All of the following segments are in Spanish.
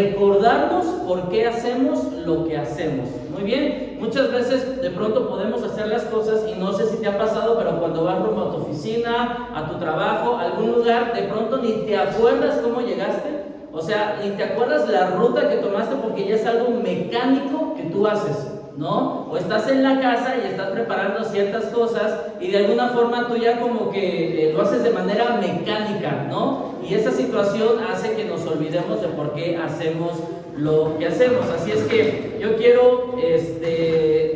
recordarnos por qué hacemos lo que hacemos. Muy bien, muchas veces de pronto podemos hacer las cosas y no sé si te ha pasado, pero cuando vas rumbo a tu oficina, a tu trabajo, a algún lugar, de pronto ni te acuerdas cómo llegaste. O sea, ni te acuerdas la ruta que tomaste porque ya es algo mecánico que tú haces, ¿no? O estás en la casa y estás preparando ciertas cosas y de alguna forma tú ya como que lo haces de manera mecánica, ¿no? Y esa situación hace que nos olvidemos de por qué hacemos lo que hacemos. Así es que yo quiero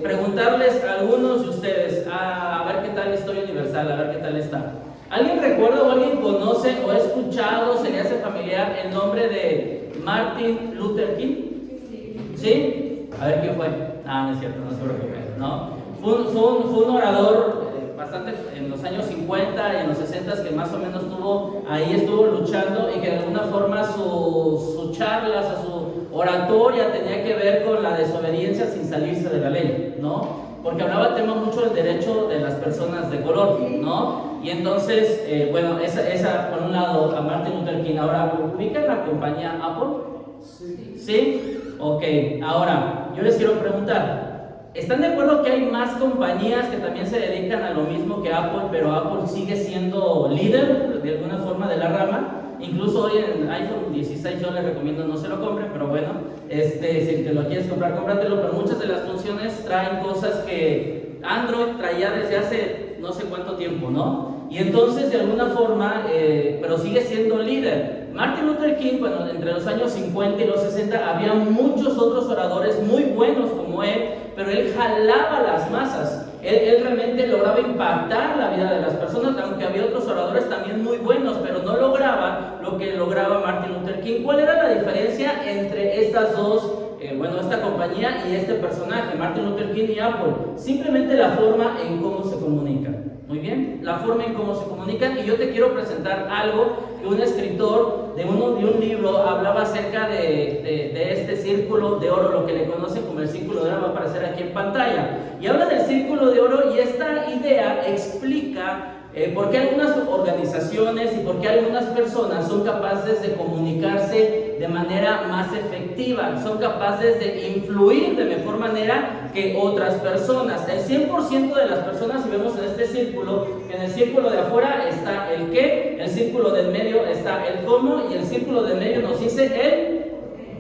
preguntarles a algunos de ustedes, a ver qué tal la historia universal, a ver qué tal está. ¿Alguien recuerda o alguien conoce o ha escuchado, se le hace familiar el nombre de Martin Luther King? ¿Sí? A ver quién fue. No es cierto, no se preocupe, ¿no? Fue un orador bastante en los años 50 y en los 60 que más o menos estuvo luchando y que de alguna forma su charla, su oratoria tenía que ver con la desobediencia sin salirse de la ley, ¿no? Porque hablaba tema mucho del derecho de las personas de color, ¿no? Y entonces, bueno, esa por un lado, a Martin Luther King. Ahora, ¿ubican la compañía Apple? Sí. ¿Sí? Ok, ahora, yo les quiero preguntar, ¿están de acuerdo que hay más compañías que también se dedican a lo mismo que Apple, pero Apple sigue siendo líder de alguna forma de la rama? Incluso hoy en iPhone 16 yo les recomiendo no se lo compren, pero bueno, si te lo quieres comprar, cómpratelo, pero muchas de las funciones traen cosas que Android traía desde hace no sé cuánto tiempo, ¿no? Y entonces de alguna forma, pero sigue siendo líder. Martin Luther King, bueno, entre los años 50 y los 60 había muchos otros oradores muy buenos como él, pero él jalaba las masas. Él realmente lograba impactar la vida de las personas, aunque había otros oradores también muy buenos, pero no lograban lo que lograba Martin Luther King. ¿Cuál era la diferencia entre estas dos, esta compañía y este personaje, Martin Luther King y Apple? Simplemente la forma en cómo se comunican. Muy bien, la forma en cómo se comunican. Y yo te quiero presentar algo que un escritor de un libro hablaba acerca de este círculo de oro, lo que le conocen como el círculo de oro, va a aparecer aquí en pantalla. Y habla del círculo de oro y esta idea explica por qué algunas organizaciones y por qué algunas personas son capaces de comunicarse de manera más efectiva, son capaces de influir de mejor manera que otras personas. El 100% de las personas, si vemos en este círculo, que en el círculo de afuera está el qué, el círculo del medio está el cómo y el círculo del medio nos dice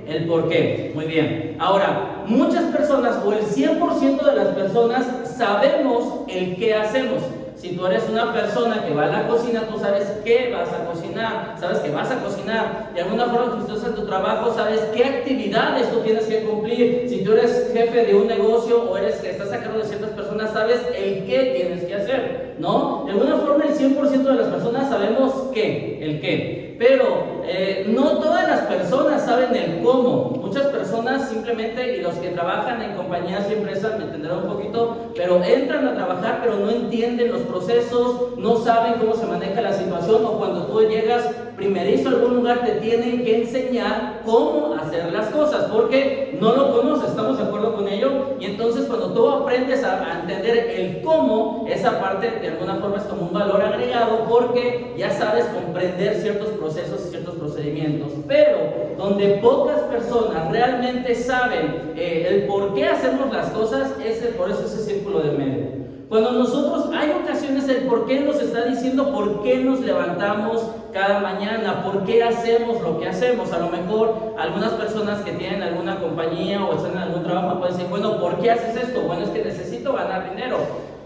el por qué. Muy bien. Ahora, muchas personas o el 100% de las personas sabemos el qué hacemos. Si tú eres una persona que va a la cocina, tú sabes qué vas a cocinar, sabes que vas a cocinar. De alguna forma, si tú estás en tu trabajo, sabes qué actividades tú tienes que cumplir. Si tú eres jefe de un negocio o eres que estás a cargo de ciertas personas, sabes el qué tienes que hacer, ¿no? De alguna forma, el 100% de las personas sabemos el qué. Pero no todas las personas saben el cómo. Muchas personas simplemente, y los que trabajan en compañías y empresas me entenderán un poquito, pero entran a trabajar pero no entienden los procesos, no saben cómo se maneja la situación, o cuando tú llegas primerizo a algún lugar te tienen que enseñar cómo hacer las cosas porque no lo conoces. ¿Estamos de acuerdo con ello? Y entonces cuando tú aprendes a entender el cómo, esa parte de alguna forma es como un valor agregado porque ya sabes comprender ciertos procesos y ciertos procedimientos. Pero donde pocas personas realmente saben el por qué hacemos las cosas, por eso ese círculo de medio. Cuando nosotros, hay ocasiones el por qué nos está diciendo por qué nos levantamos cada mañana, por qué hacemos lo que hacemos. A lo mejor algunas personas que tienen alguna compañía o están en algún trabajo pueden decir, bueno, ¿por qué haces esto? Bueno, es que necesito ganar dinero.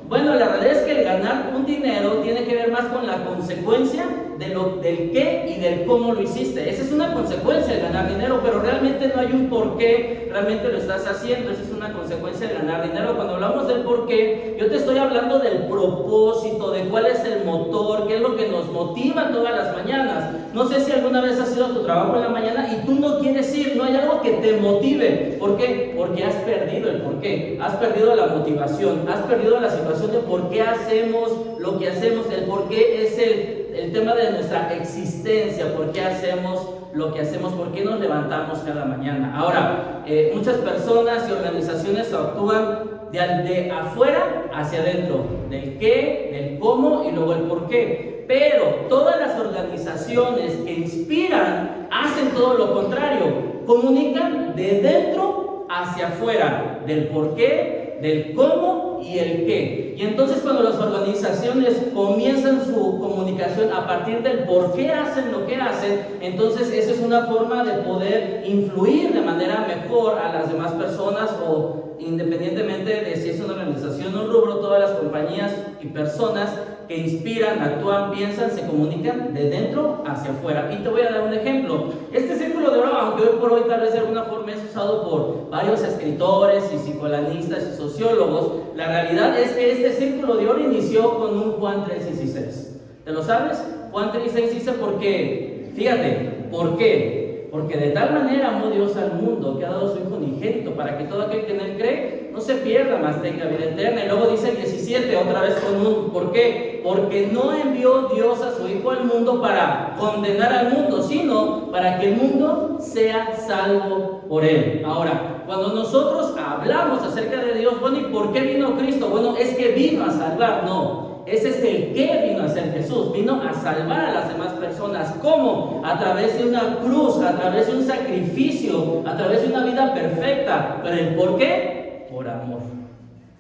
Bueno, la realidad es que el ganar un dinero tiene que ver más con la consecuencia del qué y del cómo lo hiciste. Esa es una consecuencia de ganar dinero, pero realmente no hay un por qué realmente lo estás haciendo. Esa es una consecuencia de ganar dinero. Cuando hablamos del por qué, yo te estoy hablando del propósito, de cuál es el motor, qué es lo que nos motiva todas las mañanas. No sé si alguna vez has ido a tu trabajo en la mañana y tú no quieres ir, no hay algo que te motive. ¿Por qué? Porque has perdido el por qué, has perdido la motivación, has perdido la situación de por qué hacemos lo que hacemos. El por qué es el tema de nuestra existencia, por qué hacemos lo que hacemos, por qué nos levantamos cada mañana. Ahora, muchas personas y organizaciones actúan de afuera hacia adentro, del qué, del cómo y luego el por qué. Pero todas las organizaciones que inspiran hacen todo lo contrario. comunican de dentro hacia afuera, del por qué, del cómo y el qué. Y entonces cuando las organizaciones comienzan su comunicación a partir del por qué hacen lo que hacen, entonces esa es una forma de poder influir de manera mejor a las demás personas, o independientemente de si es una organización o un rubro, todas las compañías y personas que inspiran, actúan, piensan, se comunican de dentro hacia afuera. Y te voy a dar un ejemplo. Este círculo de oro, aunque hoy por hoy tal vez de alguna forma es usado por varios escritores y psicoanalistas y sociólogos, la realidad es que este círculo de oro inició con un Juan 3:16. ¿Te lo sabes? Juan 3:16 dice porque, fíjate, ¿por qué? Porque de tal manera amó Dios al mundo que ha dado su Hijo unigénito para que todo aquel que en él cree no se pierda, mas tenga vida eterna. Y luego dice el 17, otra vez con un ¿por qué? Porque no envió Dios a su Hijo al mundo para condenar al mundo, sino para que el mundo sea salvo por él. Ahora, cuando nosotros hablamos acerca de Dios, bueno, ¿y por qué vino Cristo? Bueno, es que vino a salvar, no. Ese es el que vino a ser Jesús, vino a salvar a las demás personas. ¿Cómo? A través de una cruz, a través de un sacrificio, a través de una vida perfecta. ¿Pero el por qué? Por amor.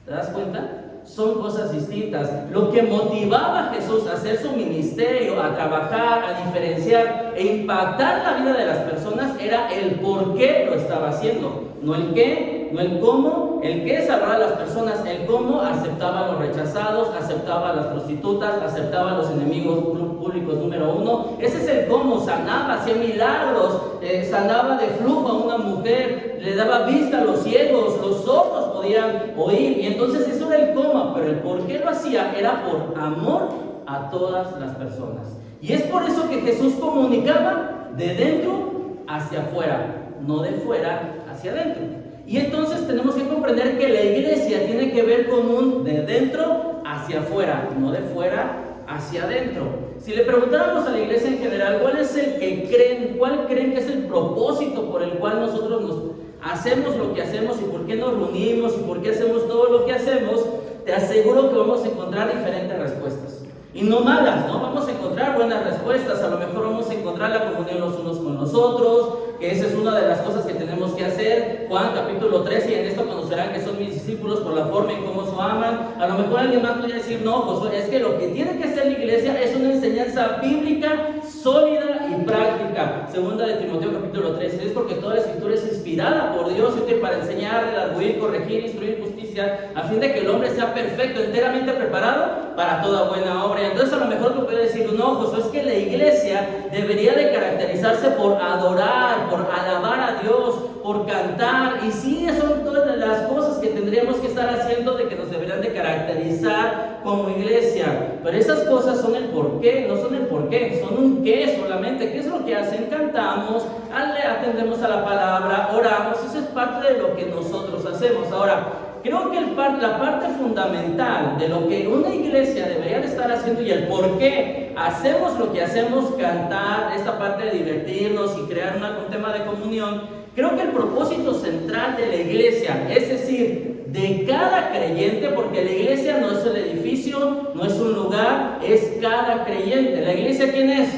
¿Te das cuenta? Son cosas distintas. Lo que motivaba a Jesús a hacer su ministerio, a trabajar, a diferenciar e impactar la vida de las personas era el por qué lo estaba haciendo. No el qué, no el cómo. El qué salvaba a las personas, el cómo aceptaba a los rechazados, aceptaba a las prostitutas, aceptaba a los enemigos públicos número uno. Ese es el cómo. Sanaba, hacía milagros, sanaba de flujo a una mujer, le daba vista a los ciegos, los sordos podían oír. Y entonces eso era el cómo, pero el por qué lo hacía era por amor a todas las personas. Y es por eso que Jesús comunicaba de dentro hacia afuera, no de fuera hacia adentro. Y entonces tenemos que comprender que la iglesia tiene que ver con un de dentro hacia afuera, no de fuera hacia adentro. Si le preguntáramos a la iglesia en general, ¿cuál es el que creen, cuál creen que es el propósito por el cual nosotros nos hacemos lo que hacemos y por qué nos reunimos y por qué hacemos todo lo que hacemos? Te aseguro que vamos a encontrar diferentes respuestas. Y no malas, ¿no? Vamos a encontrar buenas respuestas. A lo mejor vamos a encontrar la comunión los unos con los otros, que esa es una de las cosas que tenemos que hacer. Juan capítulo 13, y en esto conocerán que son mis discípulos por la forma en cómo se aman. A lo mejor alguien más podría decir, no, Josué, es que lo que tiene que hacer la iglesia es una enseñanza bíblica, sólida y práctica. Segunda de Timoteo capítulo 13, es porque toda la escritura es inspirada por Dios y útil para enseñar, redarguir, corregir, instruir justicia, a fin de que el hombre sea perfecto, enteramente preparado para toda buena obra. Entonces a lo mejor tú puedes decir, no, Josué, es que la iglesia debería de caracterizarse por adorar, por alabar a Dios, por cantar. Y sí, son todas las cosas que tendríamos que estar haciendo de que nos deberían de caracterizar como iglesia. Pero esas cosas son el por qué, no son el por qué, son un qué solamente. ¿Qué es lo que hacen? Cantamos, atendemos a la palabra, oramos. Eso es parte de lo que nosotros hacemos. Ahora, creo que la parte fundamental de lo que una iglesia debería de estar haciendo y el por qué hacemos lo que hacemos, cantar, esta parte de divertirnos y crear un tema de comunión, creo que el propósito central de la iglesia, es decir, de cada creyente, porque la iglesia no es el edificio, no es un lugar, es cada creyente. ¿La iglesia quién es?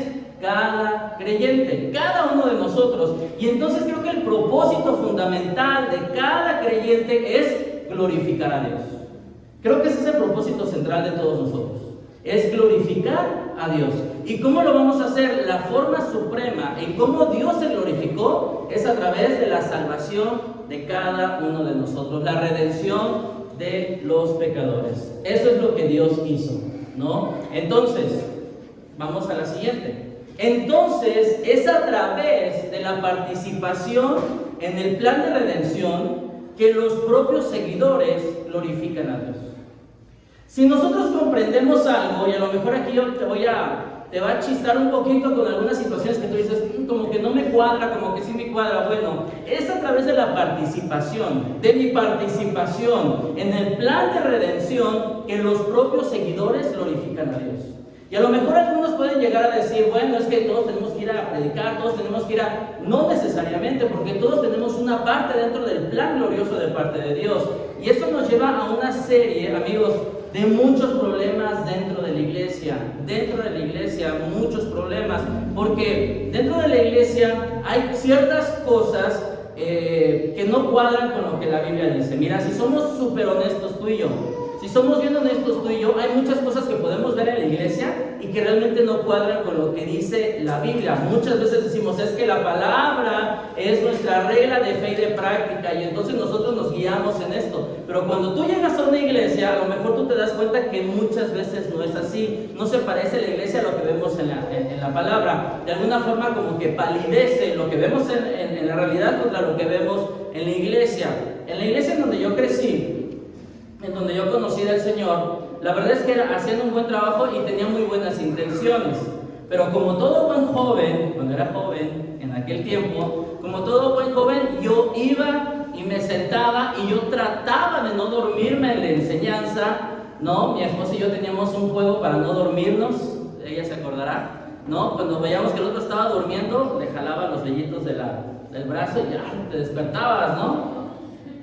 Cada creyente, cada uno de nosotros. Y entonces creo que el propósito fundamental de cada creyente es glorificar a Dios. Creo que ese es el propósito central de todos nosotros, es glorificar a Dios. ¿Y cómo lo vamos a hacer? La forma suprema en cómo Dios se glorificó es a través de la salvación de cada uno de nosotros, la redención de los pecadores. Eso es lo que Dios hizo, ¿no? Entonces, vamos a la siguiente. Entonces, es a través de la participación en el plan de redención que los propios seguidores glorifican a Dios. Si nosotros comprendemos algo, y a lo mejor aquí yo te va a chistar un poquito con algunas situaciones que tú dices, como que no me cuadra, como que sí me cuadra. Bueno, es a través de la participación, de mi participación en el plan de redención, que los propios seguidores glorifican a Dios. Y a lo mejor algunos pueden llegar a decir, bueno, es que todos tenemos que ir a predicar, todos tenemos que ir a... No necesariamente, porque todos tenemos una parte dentro del plan glorioso de parte de Dios. Y esto nos lleva a una serie, amigos, de muchos problemas dentro de la iglesia. Dentro de la iglesia, muchos problemas. Porque dentro de la iglesia hay ciertas cosas que no cuadran con lo que la Biblia dice. Mira, si somos súper honestos tú y yo, si somos bien honestos tú y yo, hay muchas cosas que podemos ver en la iglesia y que realmente no cuadran con lo que dice la Biblia. Muchas veces decimos, es que la palabra es nuestra regla de fe y de práctica, y entonces nosotros nos guiamos en esto. Pero cuando tú llegas a una iglesia, a lo mejor tú te das cuenta que muchas veces no es así. No se parece la iglesia a lo que vemos en la palabra. De alguna forma como que palidece lo que vemos en la realidad contra lo que vemos en la iglesia. En la iglesia en donde yo crecí, en donde yo conocí del Señor, la verdad es que hacían un buen trabajo y tenían muy buenas intenciones. Pero como todo buen joven, cuando era joven, en aquel tiempo, como todo buen joven, yo iba y me sentaba y yo trataba de no dormirme en la enseñanza, ¿no? Mi esposa y yo teníamos un juego para no dormirnos, ella se acordará, ¿no? Cuando veíamos que el otro estaba durmiendo, le jalaba los vellitos del brazo y ya te despertabas, ¿no?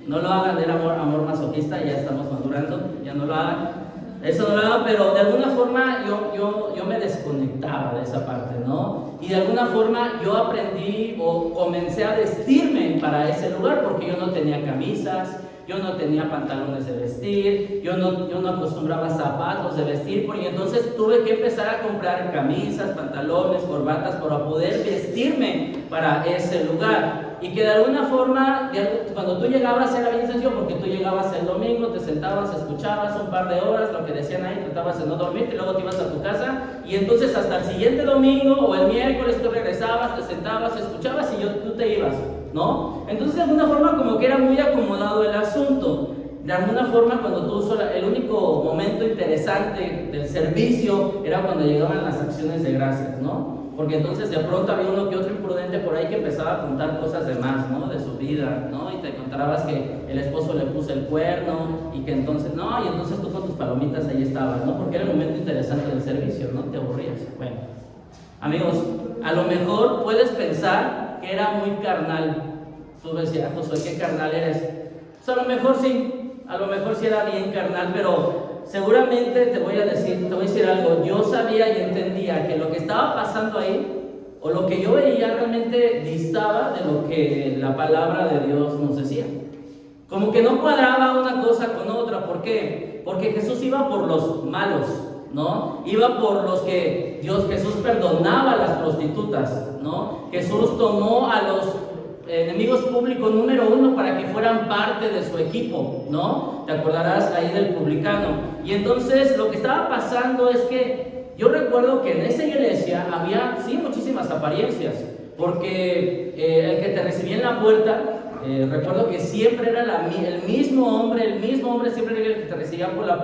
No lo hagan, era amor masoquista, ya estamos madurando, ya no lo hagan. Eso no lo hagan, pero de alguna forma yo me desconectaba de esa parte, ¿no? Y de alguna forma yo aprendí o comencé a vestirme para ese lugar, porque yo no tenía camisas, yo no tenía pantalones de vestir, yo no acostumbraba zapatos de vestir, porque entonces tuve que empezar a comprar camisas, pantalones, corbatas para poder vestirme para ese lugar. Y que de alguna forma, cuando tú llegabas era bien sencillo, porque tú llegabas el domingo, te sentabas, escuchabas un par de horas lo que decían ahí, tratabas de no dormirte, y luego te ibas a tu casa, y entonces hasta el siguiente domingo o el miércoles tú regresabas, te sentabas, escuchabas y tú te ibas, ¿no? Entonces de alguna forma como que era muy acomodado el asunto. De alguna forma el único momento interesante del servicio era cuando llegaban las acciones de gracias, ¿no? Porque entonces de pronto había uno que otro imprudente por ahí que empezaba a contar cosas de más, ¿no? De su vida, ¿no? Y te contabas que el esposo le puso el cuerno y que entonces, no, y entonces tú con tus palomitas ahí estabas, ¿no? Porque era el momento interesante del servicio, ¿no? Te aburrías. Bueno, amigos, a lo mejor puedes pensar que era muy carnal. Tú decías, Josué, ¿qué carnal eres? Pues a lo mejor sí era bien carnal, pero seguramente te voy a decir algo. Yo sabía y entendía que lo que estaba pasando ahí, o lo que yo veía, realmente distaba de lo que la palabra de Dios nos decía. Como que no cuadraba una cosa con otra. ¿Por qué? Porque Jesús iba por los malos, ¿no? Iba por los que Jesús perdonaba a las prostitutas, ¿no? Jesús tomó a los enemigos públicos número 1 para que fueran parte de su equipo, ¿no? Te acordarás ahí del publicano. Y entonces lo que estaba pasando es que yo recuerdo que en esa iglesia había, sí, muchísimas apariencias, porque el que te recibía en la puerta, recuerdo que siempre era el mismo hombre siempre era el que te recibía en la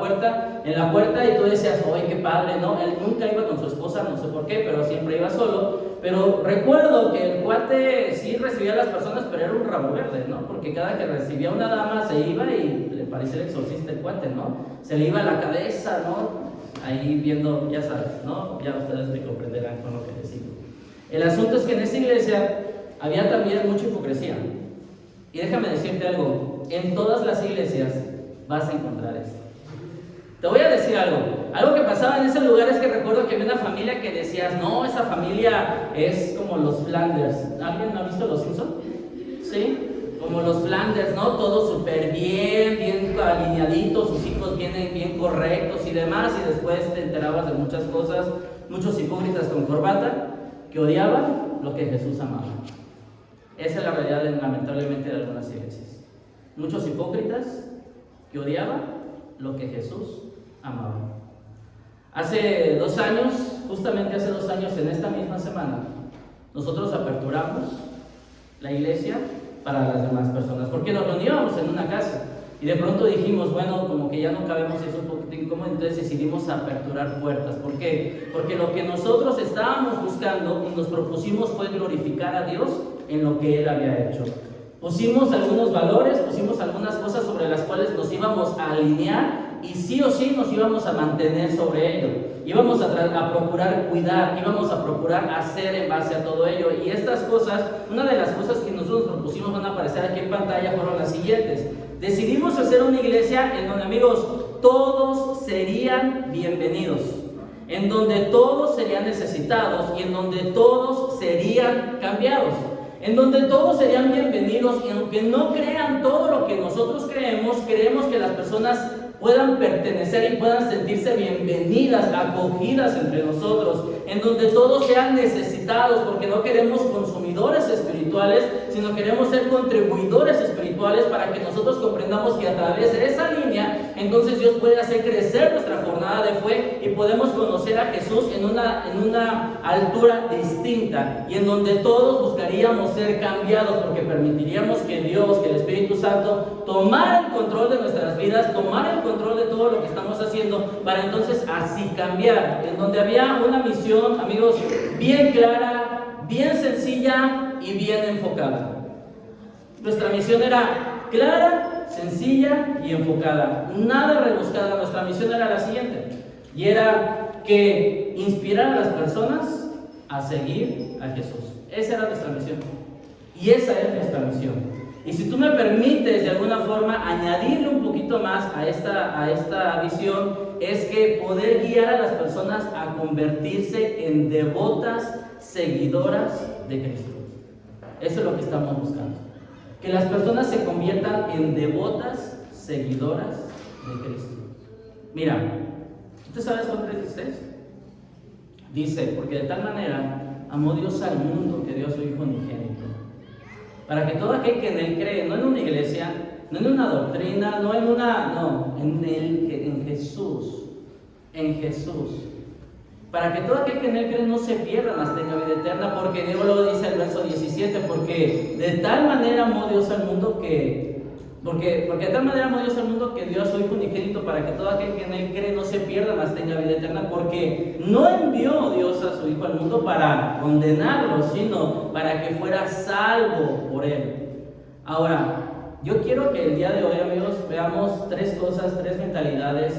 puerta, y tú decías, oye, qué padre, ¿no? Él nunca iba con su esposa, no sé por qué, pero siempre iba solo. Pero recuerdo que el cuate sí recibía a las personas, pero era un rabo verde, ¿no? Porque cada que recibía a una dama se iba y le parecía el exorcista el cuate, ¿no? Se le iba la cabeza, ¿no? Ahí viendo, ya sabes, ¿no? Ya ustedes me comprenderán con lo que les digo. El asunto es que en esa iglesia había también mucha hipocresía. Y déjame decirte algo, en todas las iglesias vas a encontrar esto. Te voy a decir algo que pasaba en ese lugar es que recuerdo que había una familia que decías, no, esa familia es como los Flanders. ¿Alguien ha visto Los Simpsons? ¿Sí? Como los Flanders, ¿no? Todo súper bien alineaditos, sus hijos vienen bien correctos y demás, y después te enterabas de muchas cosas, muchos hipócritas con corbata que odiaban lo que Jesús amaba. Esa es la realidad, lamentablemente, de algunas iglesias. Muchos hipócritas que odiaban lo que Jesús amaba. Hace 2 años, justamente hace 2 años, en esta misma semana, nosotros aperturamos la iglesia para las demás personas, porque nos reuníamos en una casa y de pronto dijimos, bueno, como que ya no cabemos, eso un poquito incómodo, entonces decidimos aperturar puertas. ¿Por qué? Porque lo que nosotros estábamos buscando y nos propusimos fue glorificar a Dios en lo que Él había hecho. Pusimos algunos valores, pusimos algunas cosas sobre las cuales nos íbamos a alinear y sí o sí nos íbamos a mantener sobre ello. Íbamos a procurar cuidar, íbamos a procurar hacer en base a todo ello. Y estas cosas, una de las cosas que nosotros propusimos, van a aparecer aquí en pantalla, fueron las siguientes. Decidimos hacer una iglesia en donde, amigos, todos serían bienvenidos, en donde todos serían necesitados y en donde todos serían cambiados, en donde todos serían bienvenidos, y aunque no crean todo lo que nosotros creemos que las personas puedan pertenecer y puedan sentirse bienvenidas, acogidas entre nosotros, en donde todos sean necesitados, porque no queremos consumidores espirituales, sino queremos ser contribuidores espirituales para que nosotros comprendamos que a través de esa línea, entonces Dios puede hacer crecer nuestra jornada de fe y podemos conocer a Jesús en una altura distinta, y en donde todos buscaríamos ser cambiados, porque permitiríamos que Dios, que el Espíritu Santo tomara el control de nuestras vidas, tomara el control de todo lo que estamos haciendo, para entonces así cambiar, en donde había una misión, amigos, bien clara, bien sencilla y bien enfocada. Nuestra misión era clara, sencilla y enfocada, nada rebuscada. Nuestra misión era la siguiente, y era que inspirar a las personas a seguir a Jesús. Esa era nuestra misión, y esa es nuestra misión. Y si tú me permites de alguna forma añadirle un poquito más a esta visión, es que poder guiar a las personas a convertirse en devotas seguidoras de Cristo. Eso es lo que estamos buscando, que las personas se conviertan en devotas seguidoras de Cristo. Mira, ¿tú sabes Juan 3:16? Dice, porque de tal manera amó Dios al mundo que dio a su Hijo unigénito, para que todo aquel que en Él cree, no en una iglesia, no en una doctrina, en Jesús, para que todo aquel que en Él cree no se pierda, mas tenga vida eterna, porque Dios lo dice el verso 17, porque de tal manera amó Dios al mundo que dio a su Hijo unigénito, para que todo aquel que en Él cree no se pierda, mas tenga vida eterna, porque no envió Dios a su Hijo al mundo para condenarlo, sino para que fuera salvo por Él. Ahora, yo quiero que el día de hoy, amigos, veamos tres cosas, tres mentalidades,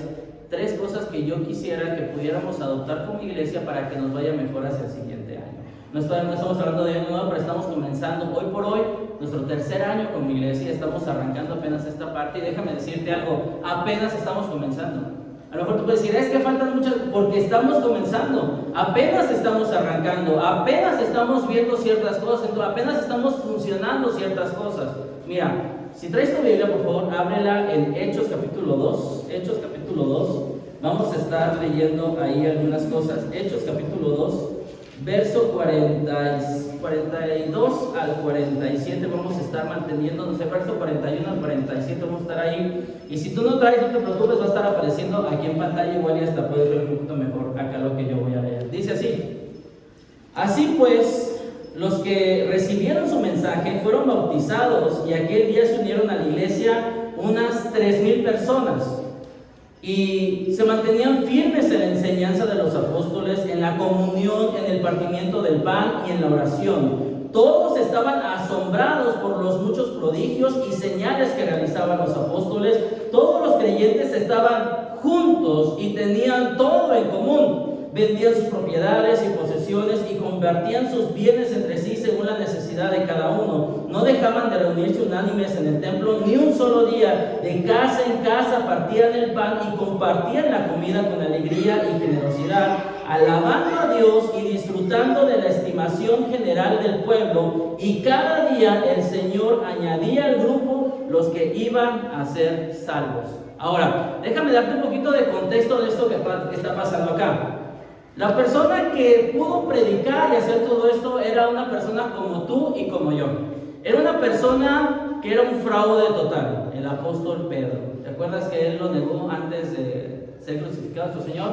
tres cosas que yo quisiera que pudiéramos adoptar como iglesia para que nos vaya mejor hacia el siguiente año. No estamos hablando de año nuevo, pero estamos comenzando hoy por hoy nuestro tercer año como iglesia. Estamos arrancando apenas esta parte, y déjame decirte algo, apenas estamos comenzando. A lo mejor tú puedes decir, es que faltan muchas, porque estamos comenzando, apenas estamos arrancando, apenas estamos viendo ciertas cosas, entonces apenas estamos funcionando ciertas cosas. Mira, si traes tu Biblia, por favor, ábrela en Hechos capítulo 2. Hechos capítulo 2. Vamos a estar leyendo ahí algunas cosas. Hechos capítulo 2, verso 42 al 47. Vamos a estar manteniéndonos. El verso 41 al 47 vamos a estar ahí. Y si tú no traes, no te preocupes, va a estar apareciendo aquí en pantalla igual, y hasta puedes ver un poquito mejor acá lo que yo voy a leer. Dice así: así pues, los que recibieron su mensaje fueron bautizados, y aquel día se unieron a la iglesia unas 3,000 personas, y se mantenían firmes en la enseñanza de los apóstoles, en la comunión, en el partimiento del pan y en la oración. Todos estaban asombrados por los muchos prodigios y señales que realizaban los apóstoles. Todos los creyentes estaban juntos y tenían todo en común. Vendían sus propiedades y posesiones y convertían sus bienes entre sí según la necesidad de cada uno. No dejaban de reunirse unánimes en el templo ni un solo día. De casa en casa partían el pan y compartían la comida con alegría y generosidad, alabando a Dios y disfrutando de la estimación general del pueblo. Y cada día el Señor añadía al grupo los que iban a ser salvos. Ahora, déjame darte un poquito de contexto de esto que está pasando acá. La persona que pudo predicar y hacer todo esto era una persona como tú y como yo. Era una persona que era un fraude total, el apóstol Pedro. ¿Te acuerdas que él lo negó antes de ser crucificado a su Señor?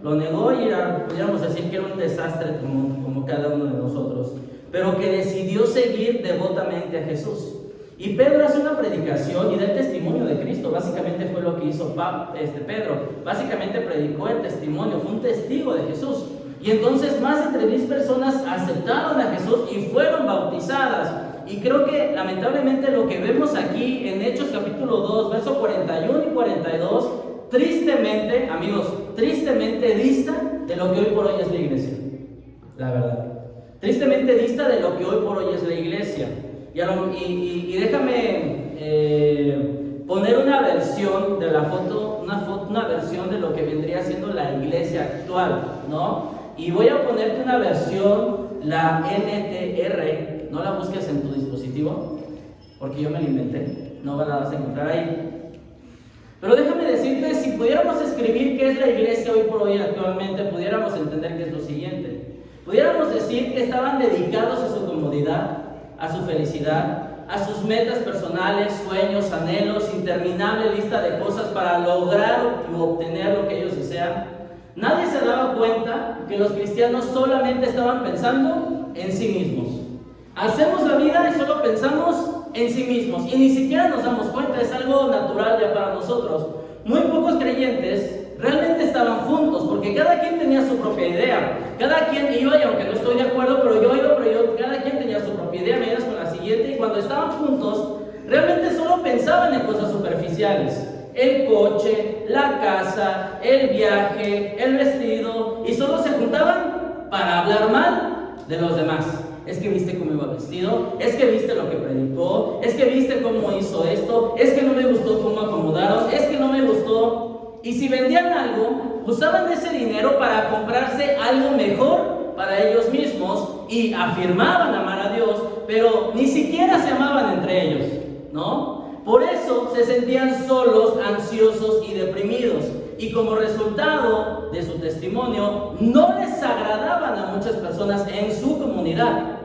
Lo negó y podríamos decir que era un desastre como cada uno de nosotros, pero que decidió seguir devotamente a Jesús. Y Pedro hace una predicación y da el testimonio de Cristo. Básicamente fue lo que hizo Pedro. Básicamente predicó el testimonio, fue un testigo de Jesús. Y entonces más de 3,000 personas aceptaron a Jesús y fueron bautizadas. Y creo que lamentablemente lo que vemos aquí en Hechos capítulo 2, versos 41 y 42, tristemente, amigos, tristemente dista de lo que hoy por hoy es la iglesia. La verdad. Tristemente dista de lo que hoy por hoy es la iglesia. Y déjame poner una versión de la foto, una versión de lo que vendría siendo la iglesia actual, ¿no? Y voy a ponerte una versión, la NTR, no la busques en tu dispositivo, porque yo me la inventé, no la vas a encontrar ahí. Pero déjame decirte, si pudiéramos escribir qué es la iglesia hoy por hoy actualmente, pudiéramos entender que es lo siguiente. Pudiéramos decir que estaban dedicados a su comodidad, a su felicidad, a sus metas personales, sueños, anhelos, interminable lista de cosas para lograr o obtener lo que ellos desean. Nadie se daba cuenta que los cristianos solamente estaban pensando en sí mismos. Hacemos la vida y solo pensamos en sí mismos y ni siquiera nos damos cuenta, es algo natural ya para nosotros. Muy pocos creyentes realmente estaban juntos porque cada quien tenía su propia idea. Cada quien iba, y aunque no estoy de acuerdo, cada quien tenía su propia idea. Me ayudas con la siguiente. Y cuando estaban juntos, realmente solo pensaban en cosas superficiales: el coche, la casa, el viaje, el vestido, y solo se juntaban para hablar mal de los demás. Es que viste cómo iba vestido, es que viste lo que predicó, es que viste cómo hizo esto, es que no me gustó cómo acomodaron, es que no me gustó. Y si vendían algo, usaban ese dinero para comprarse algo mejor para ellos mismos y afirmaban amar a Dios, pero ni siquiera se amaban entre ellos, ¿no? Por eso se sentían solos, ansiosos y deprimidos. Y como resultado de su testimonio, no les agradaban a muchas personas en su comunidad.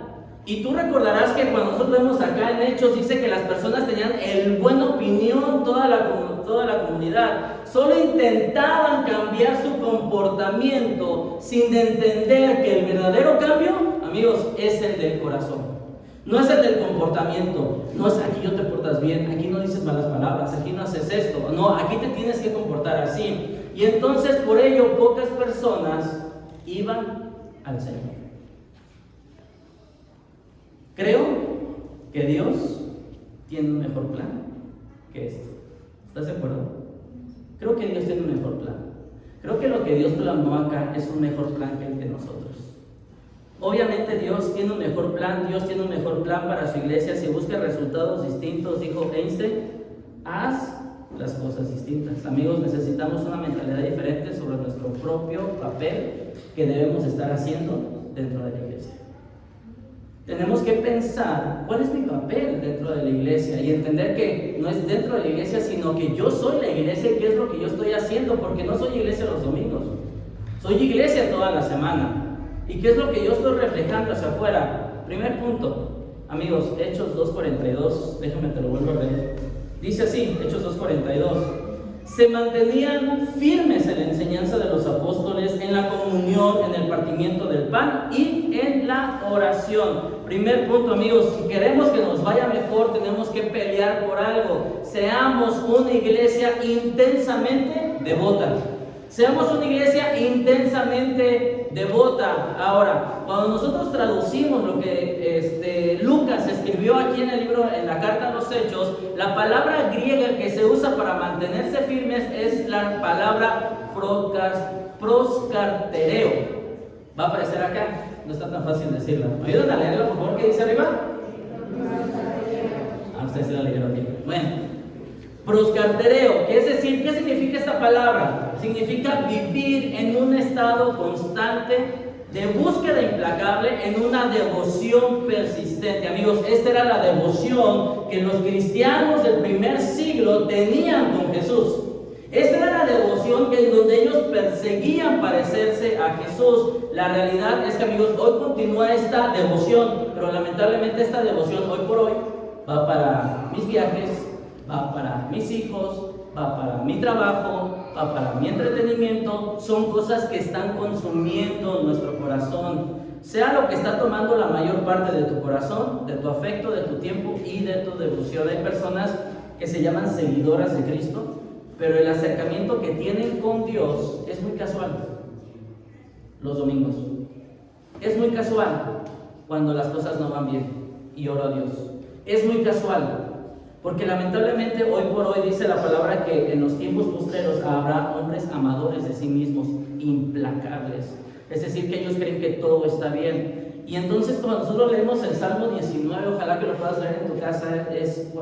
Y tú recordarás que cuando nosotros vemos acá en Hechos, dice que las personas tenían el buena opinión, toda la comunidad. Solo intentaban cambiar su comportamiento sin entender que el verdadero cambio, amigos, es el del corazón. No es el del comportamiento. No es aquí yo te portas bien, aquí no dices malas palabras, aquí no haces esto. No, aquí te tienes que comportar así. Y entonces por ello pocas personas iban al Señor. Creo que Dios tiene un mejor plan que esto. ¿Estás de acuerdo? Creo que Dios tiene un mejor plan. Creo que lo que Dios plasmó acá es un mejor plan que el de nosotros. Obviamente Dios tiene un mejor plan, Dios tiene un mejor plan para su iglesia. Si busca resultados distintos, dijo Einstein, haz las cosas distintas. Amigos, necesitamos una mentalidad diferente sobre nuestro propio papel que debemos estar haciendo dentro de la iglesia. Tenemos que pensar, ¿cuál es mi papel dentro de la iglesia? Y entender que no es dentro de la iglesia, sino que yo soy la iglesia y qué es lo que yo estoy haciendo, porque no soy iglesia los domingos, soy iglesia toda la semana. ¿Y qué es lo que yo estoy reflejando hacia afuera? Primer punto, amigos, Hechos 2:42, déjame te lo vuelvo a leer. Dice así, Hechos 2:42. Se mantenían firmes en la enseñanza de los apóstoles, en la comunión, en el partimiento del pan y en la oración. Primer punto, amigos, si queremos que nos vaya mejor, tenemos que pelear por algo. Seamos una iglesia intensamente devota. Seamos una iglesia intensamente devota. Ahora, cuando nosotros traducimos lo que Lucas escribió aquí en el libro, en la carta a los Hechos, la palabra griega que se usa para mantenerse firmes es la palabra proscartereo. Va a aparecer acá, no está tan fácil decirla. ¿Me ayudan a leerla, por favor? ¿Qué dice arriba? Ustedes se la leyeron bien. Bueno. Proscartereo, ¿qué es decir? ¿Qué significa esta palabra? Significa vivir en un estado constante de búsqueda implacable, en una devoción persistente. Amigos, esta era la devoción que los cristianos del primer siglo tenían con Jesús. Esta era la devoción en donde ellos perseguían parecerse a Jesús. La realidad es que, amigos, hoy continúa esta devoción, pero lamentablemente esta devoción hoy por hoy va para mis viajes, va para mis hijos, va para mi trabajo, va para mi entretenimiento. Son cosas que están consumiendo nuestro corazón. Sea lo que está tomando la mayor parte de tu corazón, de tu afecto, de tu tiempo y de tu devoción. Hay personas que se llaman seguidoras de Cristo, pero el acercamiento que tienen con Dios es muy casual. Los domingos. Es muy casual cuando las cosas no van bien y oro a Dios. Es muy casual. Porque lamentablemente hoy por hoy dice la palabra que en los tiempos postreros habrá hombres amadores de sí mismos, implacables. Es decir, que ellos creen que todo está bien. Y entonces cuando nosotros leemos el Salmo 19, ojalá que lo puedas leer en tu casa,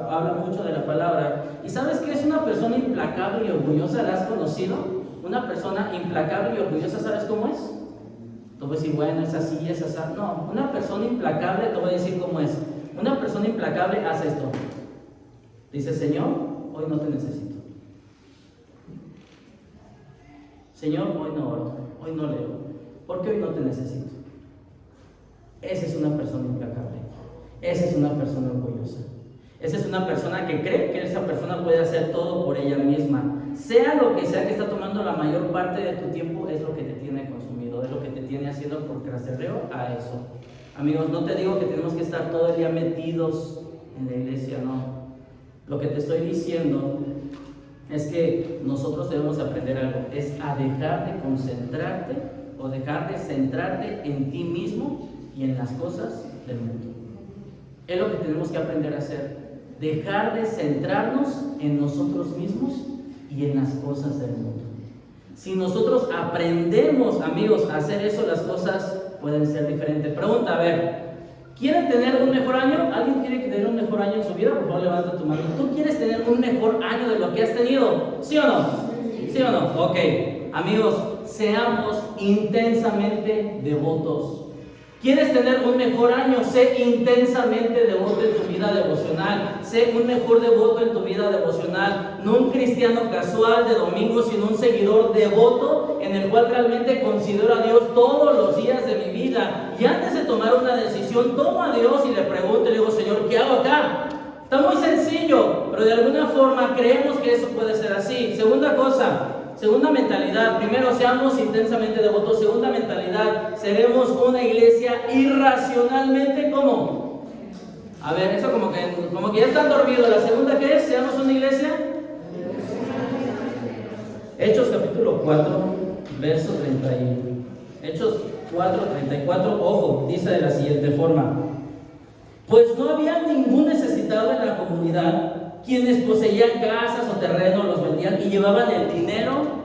habla mucho de la palabra. ¿Y sabes qué es una persona implacable y orgullosa? ¿La has conocido? una persona implacable y orgullosa, ¿sabes cómo es? Te voy a decir, bueno, es así, es así. No, una persona implacable, te voy a decir cómo es. Una persona implacable hace esto. Dice, Señor, hoy no te necesito. Señor, hoy no oro, hoy no leo, porque hoy no te necesito. Esa es una persona implacable. Esa es una persona orgullosa. Esa es una persona que cree que esa persona puede hacer todo por ella misma. Sea lo que sea que está tomando la mayor parte de tu tiempo, es lo que te tiene consumido, es lo que te tiene haciendo procrastinador a eso. Amigos, no te digo que tenemos que estar todo el día metidos en la iglesia, no. Lo que te estoy diciendo es que nosotros debemos aprender algo, es a dejar de concentrarte o dejar de centrarte en ti mismo y en las cosas del mundo. Es lo que tenemos que aprender a hacer, dejar de centrarnos en nosotros mismos y en las cosas del mundo. Si nosotros aprendemos, amigos, a hacer eso, las cosas pueden ser diferentes. Pregunta, a ver, ¿quieren tener un mejor año? ¿Alguien quiere tener un mejor año en su vida? Por favor, levanta tu mano. ¿Tú quieres tener un mejor año de lo que has tenido? ¿Sí o no? ¿Sí o no? Ok. Amigos, seamos intensamente devotos. ¿Quieres tener un mejor año? Sé intensamente devoto en tu vida devocional. Sé un mejor devoto en tu vida devocional. No un cristiano casual de domingo, sino un seguidor devoto en el cual realmente considero a Dios todos los días de mi vida. Y antes de tomar una decisión, tomo a Dios y le pregunto, le digo, Señor, ¿qué hago acá? Está muy sencillo, pero de alguna forma creemos que eso puede ser así. Segunda cosa, segunda mentalidad. Primero, seamos intensamente devotos. Segunda mentalidad, seremos una iglesia irracionalmente ¿cómo? A ver, eso como que ya están dormidos. La segunda, ¿qué es? Seamos una iglesia. Hechos capítulo 4, verso 31. Hechos 4, 34. Ojo, dice de la siguiente forma: pues no había ningún necesitado en la comunidad. Quienes poseían casas o terrenos los vendían y llevaban el dinero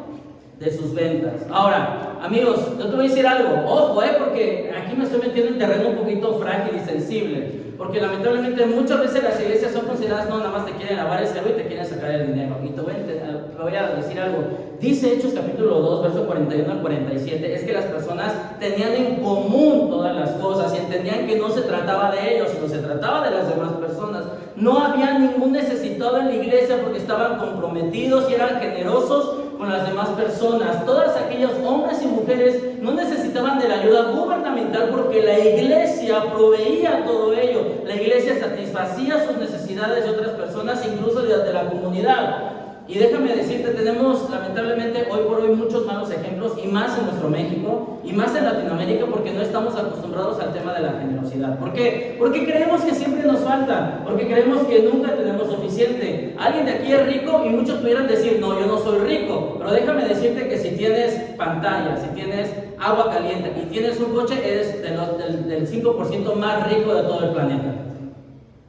de sus ventas. Ahora, amigos, yo te voy a decir algo, ojo, porque aquí me estoy metiendo en terreno un poquito frágil y sensible, porque lamentablemente muchas veces las iglesias son consideradas, no, nada más te quieren lavar el cerebro y te quieren sacar el dinero. Y te voy a decir algo. Dice Hechos capítulo 2, verso 41 al 47, es que las personas tenían en común todas las cosas y entendían que no se trataba de ellos, sino se trataba de las demás personas. No había ningún necesitado en la iglesia porque estaban comprometidos y eran generosos con las demás personas. Todos aquellos hombres y mujeres no necesitaban de la ayuda gubernamental porque la iglesia proveía todo ello. La iglesia satisfacía sus necesidades de otras personas, incluso de la comunidad. Y déjame decirte, tenemos lamentablemente hoy por hoy muchos malos ejemplos, y más en nuestro México, y más en Latinoamérica, porque no estamos acostumbrados al tema de la generosidad. ¿Por qué? Porque creemos que siempre nos falta, porque creemos que nunca tenemos suficiente. Alguien de aquí es rico y muchos pudieran decir, no, yo no soy rico, pero déjame decirte que si tienes pantalla, si tienes agua caliente y tienes un coche, eres del 5% más rico de todo el planeta.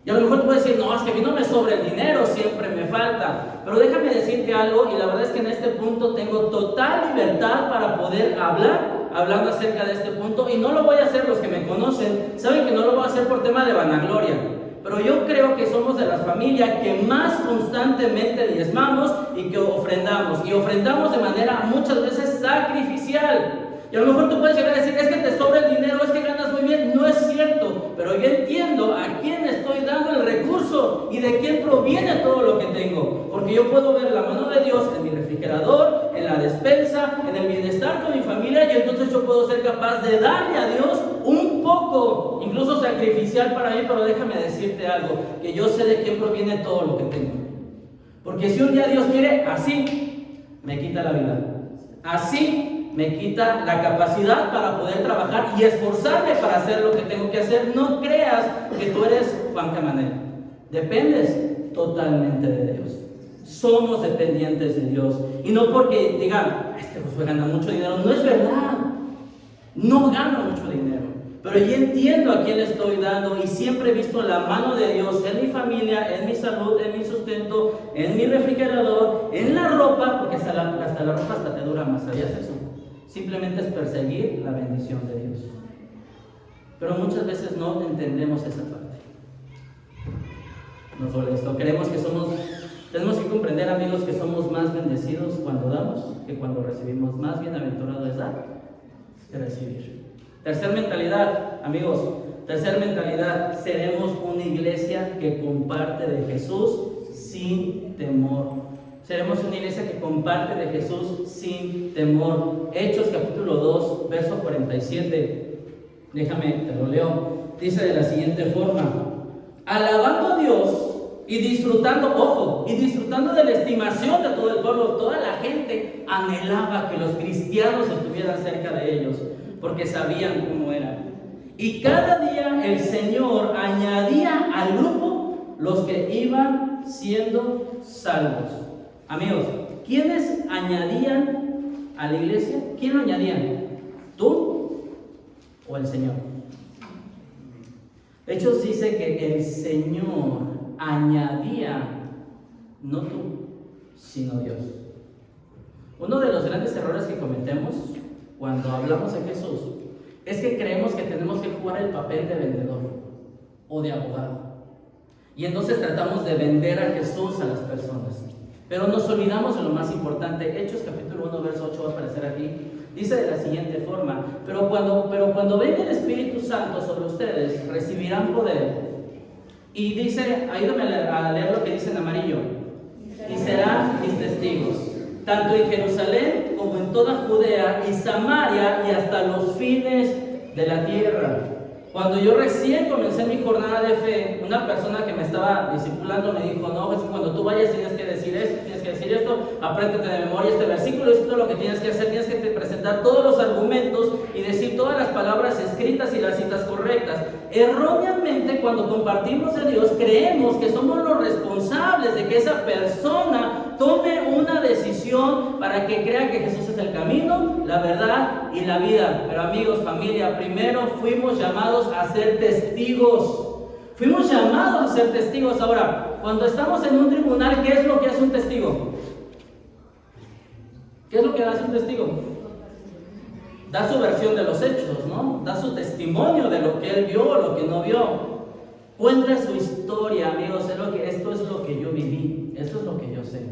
Y a lo mejor tú puedes decir, no, es que a mí no me sobra el dinero, siempre me falta. Pero déjame decirte algo, y la verdad es que en este punto tengo total libertad para poder hablando acerca de este punto, y no lo voy a hacer, los que me conocen, saben que no lo voy a hacer por tema de vanagloria. Pero yo creo que somos de las familias que más constantemente diezmamos y que ofrendamos. Y ofrendamos de manera muchas veces sacrificial. Y a lo mejor tú puedes llegar a decir, es que te sobra el dinero, es que ganas muy bien. No es cierto, pero yo entiendo a quién estoy dando el recurso y de quién proviene todo lo que tengo. Porque yo puedo ver la mano de Dios en mi refrigerador, en la despensa, en el bienestar con mi familia, y entonces yo puedo ser capaz de darle a Dios un poco, incluso sacrificial para mí. Pero déjame decirte algo, que yo sé de quién proviene todo lo que tengo. Porque si un día Dios quiere, así me quita la vida, así me quita la capacidad para poder trabajar y esforzarme para hacer lo que tengo que hacer. No creas que tú eres Juan Camanel. Dependes totalmente de Dios. Somos dependientes de Dios. Y no porque digan, es que Josué gana mucho dinero. No es verdad. No gano mucho dinero. Pero yo entiendo a quién le estoy dando, y siempre he visto la mano de Dios en mi familia, en mi salud, en mi sustento, en mi refrigerador, en la ropa, porque hasta la ropa hasta te dura más. ¿Sabías eso? Simplemente es perseguir la bendición de Dios. Pero muchas veces no entendemos esa parte. Nos duele esto. Creemos que somos Tenemos que comprender, amigos, que somos más bendecidos cuando damos que cuando recibimos. Más bienaventurado es dar que recibir. Tercer mentalidad, amigos, seremos una iglesia que comparte de Jesús sin temor. Seremos una iglesia que comparte de Jesús sin temor. Hechos capítulo 2, verso 47. Déjame, te lo leo. Dice de la siguiente forma: alabando a Dios y disfrutando de la estimación de todo el pueblo. Toda la gente anhelaba que los cristianos estuvieran cerca de ellos, porque sabían cómo eran. Y cada día el Señor añadía al grupo los que iban siendo salvos. Amigos, ¿quiénes añadían a la iglesia? ¿Quién lo añadían? ¿Tú o el Señor? De hecho, dice que el Señor añadía, no tú, sino Dios. Uno de los grandes errores que cometemos cuando hablamos de Jesús es que creemos que tenemos que jugar el papel de vendedor o de abogado. Y entonces tratamos de vender a Jesús a las personas. Pero nos olvidamos de lo más importante. Hechos capítulo 1, verso 8 va a aparecer aquí. Dice de la siguiente forma: pero cuando venga el Espíritu Santo sobre ustedes, recibirán poder. Y dice, ayúdame a leer lo que dice en amarillo: y serán mis testigos, tanto en Jerusalén como en toda Judea y Samaria y hasta los fines de la tierra. Cuando yo recién comencé mi jornada de fe, una persona que me estaba discipulando me dijo: no, pues cuando tú vayas tienes que decir esto, tienes que decir esto, apréndete de memoria este versículo, esto es lo que tienes que hacer, tienes que presentar todos los argumentos y decir todas las palabras escritas y las citas correctas. Erróneamente, cuando compartimos de Dios, creemos que somos los responsables de que esa persona tome una decisión para que crea que Jesús es el camino, la verdad y la vida. Pero amigos, familia, primero fuimos llamados a ser testigos. Fuimos llamados a ser testigos. Ahora, cuando estamos en un tribunal, ¿qué es lo que hace un testigo? ¿Qué es lo que hace un testigo? Da su versión de los hechos, ¿no? Da su testimonio de lo que él vio o lo que no vio. Cuenta su historia, amigos. Esto es lo que yo viví. Esto es lo que yo sé.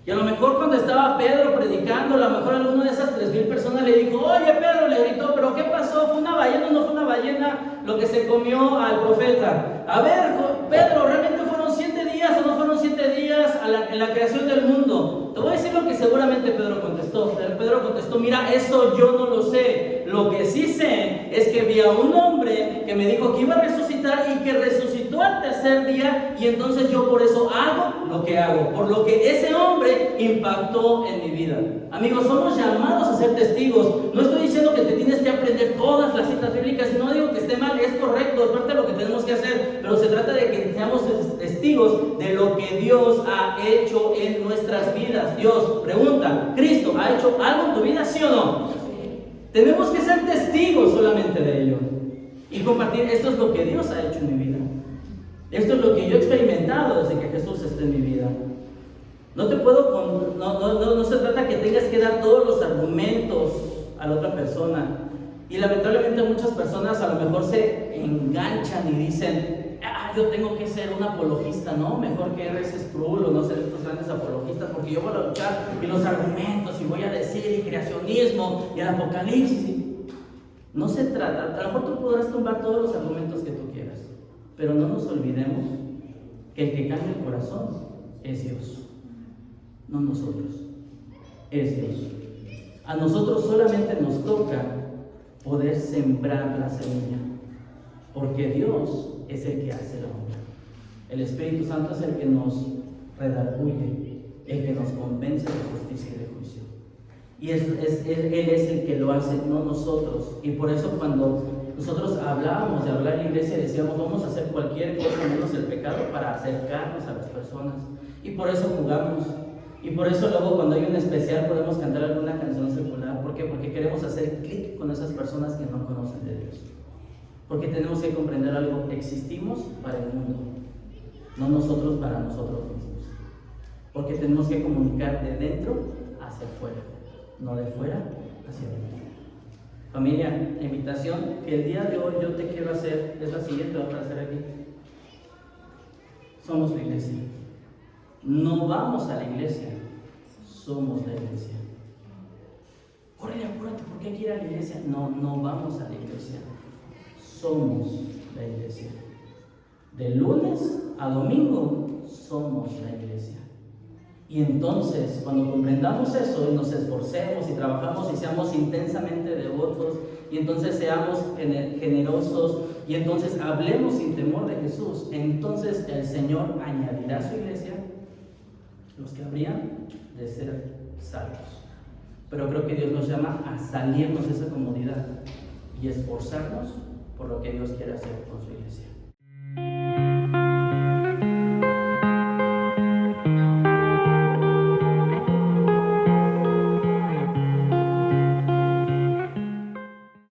Y a lo mejor cuando estaba Pedro predicando, a lo mejor alguno de esas 3,000 personas le dijo: oye, Pedro, le gritó, ¿pero qué pasó? ¿Fue una ballena o no fue una ballena lo que se comió al profeta? A ver, Pedro, ¿realmente fueron 7 días o no fueron 7 días en la creación del mundo? Te voy a decir lo que seguramente Pedro contestó. Pedro contestó: mira, eso yo no lo sé. Lo que sí sé es que vi a un hombre que me dijo que iba a resucitar y que resucitó al tercer día, y entonces yo por eso hago lo que hago, por lo que ese hombre impactó en mi vida. Amigos, somos llamados a ser testigos. No estoy diciendo que te tienes que aprender todas las citas bíblicas, y no digo que esté mal, es correcto, es parte de lo que tenemos que hacer, pero se trata de que seamos testigos de lo que Dios ha hecho en nuestras vidas. Dios, pregunta, ¿Cristo ha hecho algo en tu vida, sí o no? Tenemos que ser testigos solamente de ello y compartir: esto es lo que Dios ha hecho en mi vida. Esto es lo que yo he experimentado desde que Jesús está en mi vida. No se trata que tengas que dar todos los argumentos a la otra persona. Y lamentablemente muchas personas a lo mejor se enganchan y dicen: yo tengo que ser un apologista, ¿no? Mejor que R.C. Sproul o no ser estos grandes apologistas, porque yo voy a luchar y los argumentos y voy a decir y creacionismo y el apocalipsis. No se trata, a lo mejor tú podrás tumbar todos los argumentos que tú quieras, pero no nos olvidemos que el que cambia el corazón es Dios, no nosotros, es Dios. A nosotros solamente nos toca poder sembrar la semilla, porque Dios es el que hace la obra. El Espíritu Santo es el que nos redarguye, el que nos convence de justicia y de juicio. Y Él es el que lo hace, no nosotros. Y por eso cuando nosotros hablábamos de hablar en iglesia, decíamos: vamos a hacer cualquier cosa menos el pecado para acercarnos a las personas. Y por eso jugamos. Y por eso luego cuando hay un especial podemos cantar alguna canción secular. ¿Por qué? Porque queremos hacer clic con esas personas que no conocen de Dios. Porque tenemos que comprender algo: existimos para el mundo, no nosotros para nosotros mismos. Porque tenemos que comunicar de dentro hacia afuera, no de fuera hacia adentro. Familia, la invitación que el día de hoy yo te quiero hacer es la siguiente, voy a hacer aquí. Somos la iglesia. No vamos a la iglesia, somos la iglesia. Órale, apúrate, ¿por qué hay que ir a la iglesia? No vamos a la iglesia, somos la iglesia. De lunes a domingo somos la iglesia. Y entonces, cuando comprendamos eso y nos esforcemos y trabajamos y seamos intensamente devotos, y entonces seamos generosos, y entonces hablemos sin temor de Jesús, entonces el Señor añadirá a su iglesia los que habrían de ser salvos. Pero creo que Dios nos llama a salirnos de esa comodidad y esforzarnos por lo que Dios quiere hacer con su iglesia.